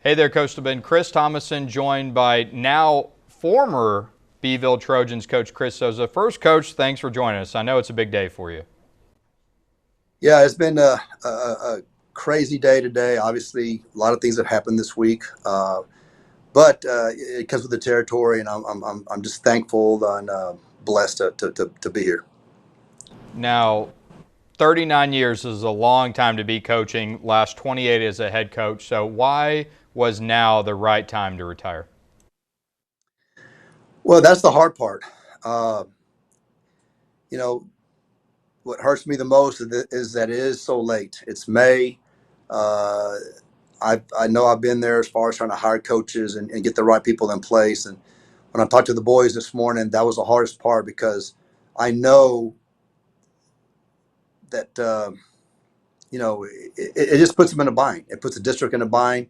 Hey there, Coastal Bend. Chris Thomason, joined by now former Beeville Trojans coach Chris Soza. First, Coach, thanks for joining us. I know it's a big day for you. Yeah, it's been a crazy day today. Obviously, a lot of things have happened this week, but it comes with the territory, and I'm just thankful and blessed to be here. Now, 39 years is a long time to be coaching, last 28 as a head coach. So, why was now the right time to retire? Well, that's the hard part. Uh, you know, what hurts me the most is that it is so late. It's May. Uh, I know I've been there as far as trying to hire coaches and get the right people in place. And when I talked to the boys this morning, that was the hardest part because I know that it just puts them in a bind. It puts the district in a bind.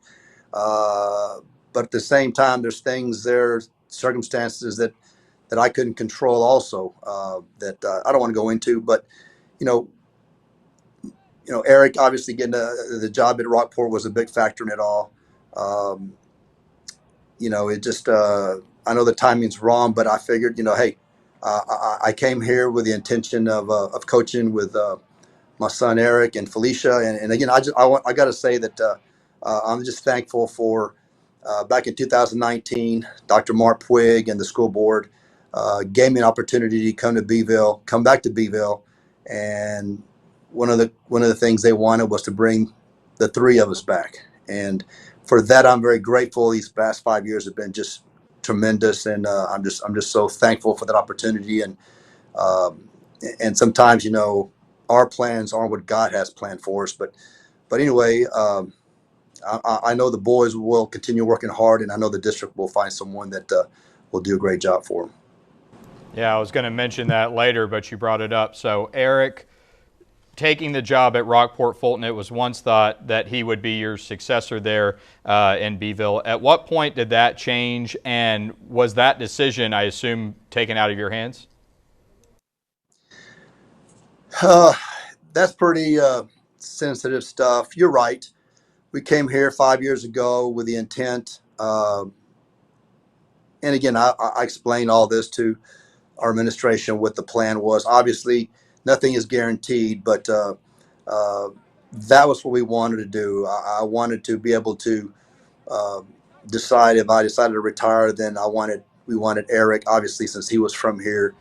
Uh, but at the same time, there's things there, circumstances that I couldn't control. Also, that I don't want to go into. But you know, Eric obviously getting the job at Rockport was a big factor in it all. Um, it just I know the timing's wrong, but I figured, hey, I came here with the intention of coaching with my son Eric and Felicia, and again, I got to say that I'm just thankful for back in 2019, Dr. Mark Puig and the school board gave me an opportunity to come back to Beeville, and one of the things they wanted was to bring the three of us back, and for that I'm very grateful. These past 5 years have been just tremendous, and I'm just so thankful for that opportunity, um, and sometimes our plans aren't what God has planned for us. But anyway, I know the boys will continue working hard, and I know the district will find someone that will do a great job for them. Yeah, I was going to mention that later, but you brought it up. So, Eric taking the job at Rockport Fulton, it was once thought that he would be your successor there in Beeville. At what point did that change, and was that decision, I assume, taken out of your hands? Uh, that's pretty sensitive stuff. You're right. We came here 5 years ago with the intent, and again, I explained all this to our administration what the plan was. Obviously, nothing is guaranteed, but uh, that was what we wanted to do. I wanted to be able to uh, decide if I decided to retire. Then we wanted Eric, obviously, since he was from here,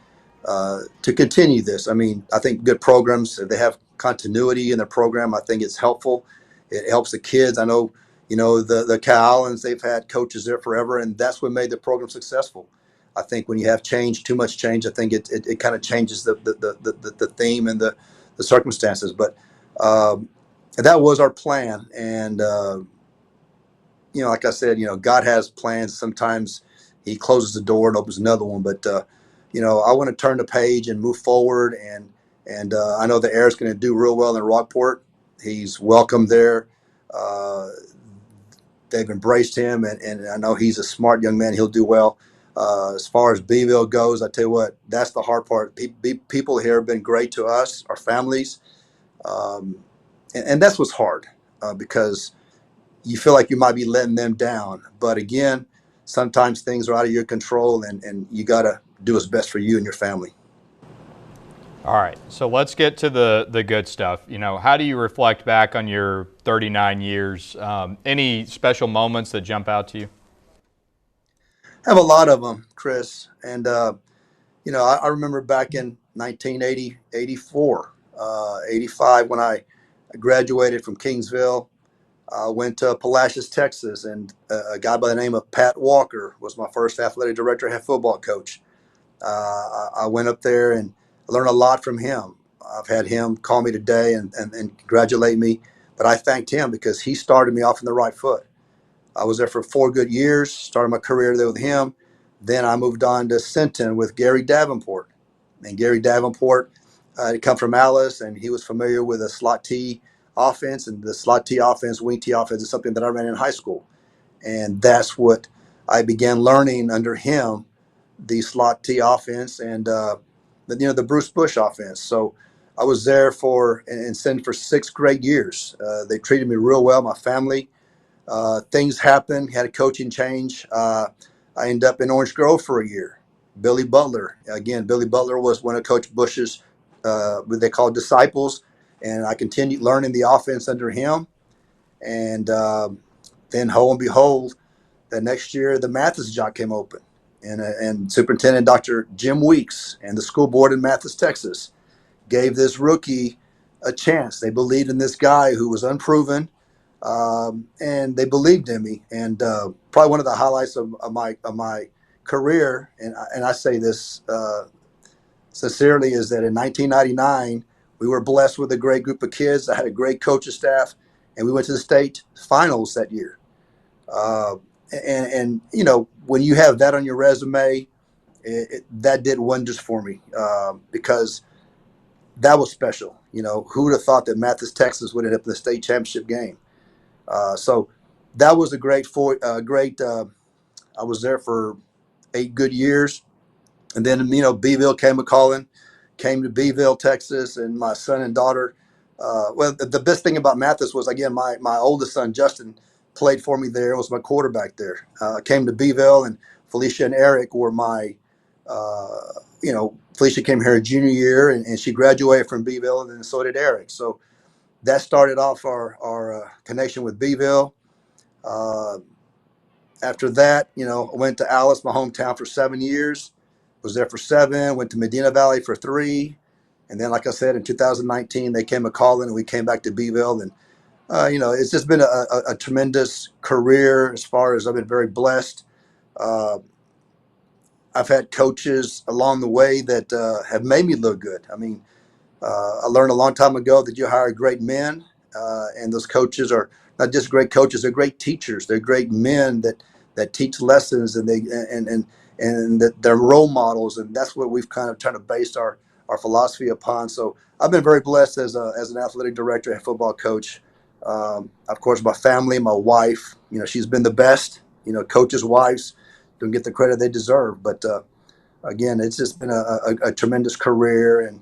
to continue this. I mean, I think good programs, if they have continuity in the program, I think it's helpful. It helps the kids. I know, the Cal Allens, they've had coaches there forever, and that's what made the program successful. I think when you have change, too much change, I think it kind of changes the theme and the circumstances. But that was our plan. And, like I said, God has plans. Sometimes He closes the door and opens another one. But I want to turn the page and move forward. And I know that Eric's going to do real well in Rockport. He's welcome there. Uh, they've embraced him, and I know he's a smart young man. He'll do well. As far as Beeville goes, I tell you what, that's the hard part. People here have been great to us, our families, um, and that's what's hard because you feel like you might be letting them down. But again, sometimes things are out of your control, and you got to do what's best for you and your family. All right, so let's get to the good stuff. How do you reflect back on your 39 years? Any special moments that jump out to you? I have a lot of them, Chris. And, I remember back in 1980, 84, 85, when I graduated from Kingsville. I went to Palacios, Texas, and a guy by the name of Pat Walker was my first athletic director, head football coach. I went up there and learned a lot from him. I've had him call me today and congratulate me, but I thanked him because he started me off in the right foot. I was there for 4 good years, started my career there with him. Then I moved on to Sinton with Gary Davenport. And Gary Davenport had come from Alice, and he was familiar with a slot T offense. And the slot T offense, wing T offense, is something that I ran in high school. And that's what I began learning under him, the slot T offense and the Bruce Bush offense. So I was there for and Sinton for 6 great years. They treated me real well, my family. Things happened, had a coaching change. I ended up in Orange Grove for a year. Billy Butler, again, Billy Butler was one of Coach Bush's, what they call disciples, and I continued learning the offense under him. And then, lo and behold, the next year the Mathis job came open, and Superintendent Dr. Jim Weeks and the school board in Mathis, Texas, gave this rookie a chance. They believed in this guy who was unproven, and they believed in me. And probably one of the highlights of my career, and I say this sincerely, is that in 1999 we were blessed with a great group of kids. I had a great coaching staff, and we went to the state finals that year. Uh, and when you have that on your resume, that did wonders for me, because that was special. Who would have thought that Mathis, Texas would end up in the state championship game? So that was a great. I was there for 8 good years, and then Beeville came a calling, came to Beeville, Texas, and my son and daughter. Well, the best thing about Mathis was, again, my oldest son Justin played for me there. Was my quarterback there. Came to Beeville, and Felicia and Eric were my. Felicia came here junior year, and she graduated from Beeville, and then so did Eric. So that started off our connection with Beeville. Uh, After that, I went to Alice, my hometown, for 7 years. Was there for 7. Went to Medina Valley for 3, and then, like I said, in 2019 they came a calling, and we came back to Beeville. And it's just been a tremendous career. As far as I've been very blessed. Uh, I've had coaches along the way that have made me look good. I mean, I learned a long time ago that you hire great men, and those coaches are not just great coaches; they're great teachers. They're great men that teach lessons, and that they're role models, and that's what we've kind of tried to base our philosophy upon. So I've been very blessed as an athletic director and football coach. Of course, my family, my wife, she's been the best. Coaches' wives don't get the credit they deserve, but again, it's just been a tremendous career, and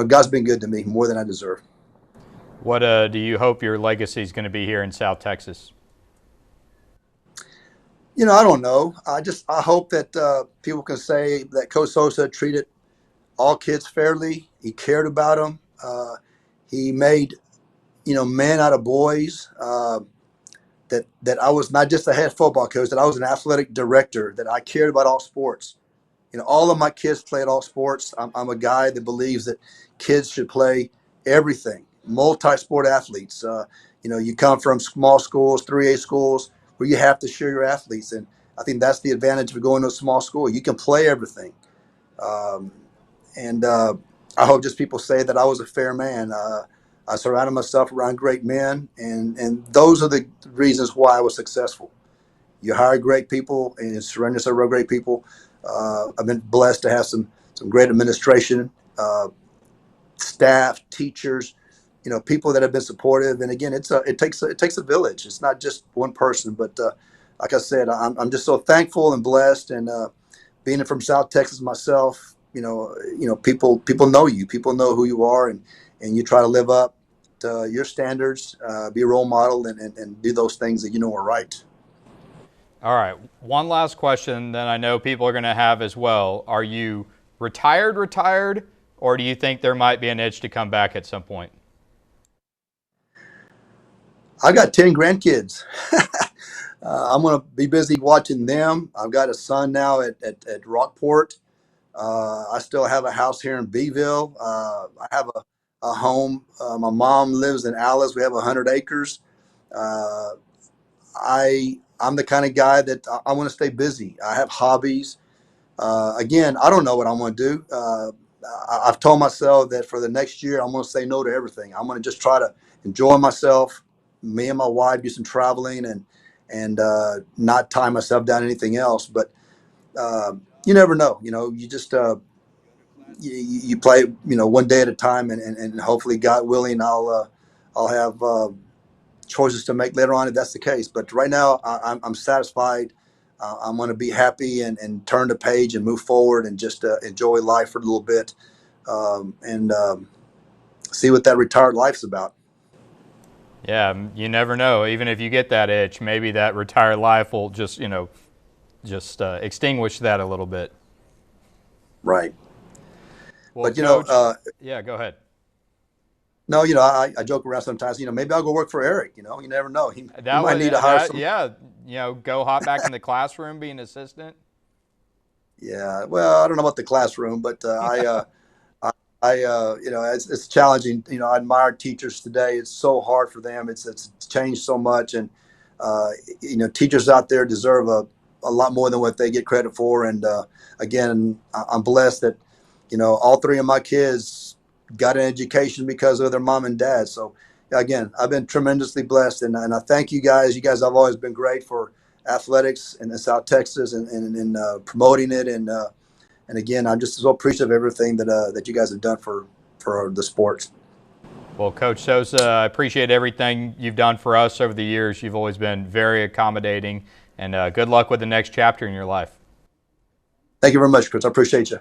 God's been good to me more than I deserve. What do you hope your legacy is going to be here in South Texas? I don't know. I hope that people can say that Coach Sosa treated all kids fairly. He cared about them. He made men out of boys. That I was not just a head football coach, that I was an athletic director, that I cared about all sports. All of my kids played all sports. I'm a guy that believes that kids should play everything, multi-sport athletes. You come from small schools, 3A schools, where you have to share your athletes. And I think that's the advantage of going to a small school. You can play everything. Um, and I hope just people say that I was a fair man. I surrounded myself around great men, and those are the reasons why I was successful. You hire great people and surround yourself around great people. I've been blessed to have some great administration, staff, teachers, people that have been supportive. And again, it takes a village. It's not just one person. But like I said, I'm just so thankful and blessed. And being from South Texas myself, people know you. People know who you are, and you try to live up to your standards, be a role model, and do those things that are right. All right, one last question that I know people are going to have as well. Are you retired, or do you think there might be an itch to come back at some point? I got 10 grandkids. I'm going to be busy watching them. I've got a son now at Rockport. I still have a house here in Beeville. I have a home. My mom lives in Alice. We have 100 acres. Uh, I'm the kind of guy that I want to stay busy. I have hobbies. Again, I don't know what I'm going to do. I've told myself that for the next year, I'm going to say no to everything. I'm going to just try to enjoy myself. Me and my wife do some traveling, and not tie myself down to anything else. But you never know. You just you play one day at a time, and hopefully, God willing, I'll have choices to make later on if that's the case. But right now, I'm satisfied. I'm going to be happy and turn the page and move forward and just enjoy life for a little bit, and see what that retired life's about. Yeah, you never know. Even if you get that itch, maybe that retired life will just, extinguish that a little bit. Right. Well, But Coach, yeah, go ahead. no, I joke around sometimes. Maybe I'll go work for Eric. You never know. He That might was need to hire that, some. yeah. Go hop back in the classroom, be an assistant. Yeah. Well, I don't know about the classroom, but it's challenging. I admire teachers today. It's so hard for them. It's changed so much, and uh, teachers out there deserve a lot more than what they get credit for. And again, I'm blessed that all three of my kids got an education because of their mom and dad. So again, I've been tremendously blessed, and I thank you guys. You guys have always been great for athletics in South Texas and promoting it and again, I'm just so appreciative of everything that you guys have done for the sports. Well, Coach Soza, I appreciate everything you've done for us over the years. You've always been very accommodating, and good luck with the next chapter in your life. Thank you very much, Chris. I appreciate you.